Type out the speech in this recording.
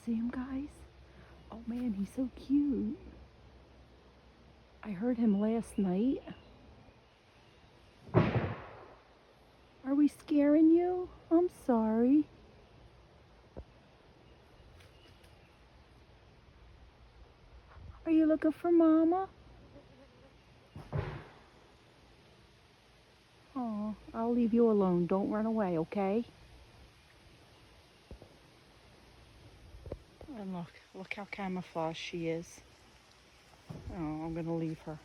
see him, guys? Oh man, he's so cute. I heard him last night. Are we scaring you? I'm sorry. Are you looking for Mama? Oh, I'll leave you alone. Don't run away, okay? And look how camouflaged she is. Oh, I'm gonna leave her.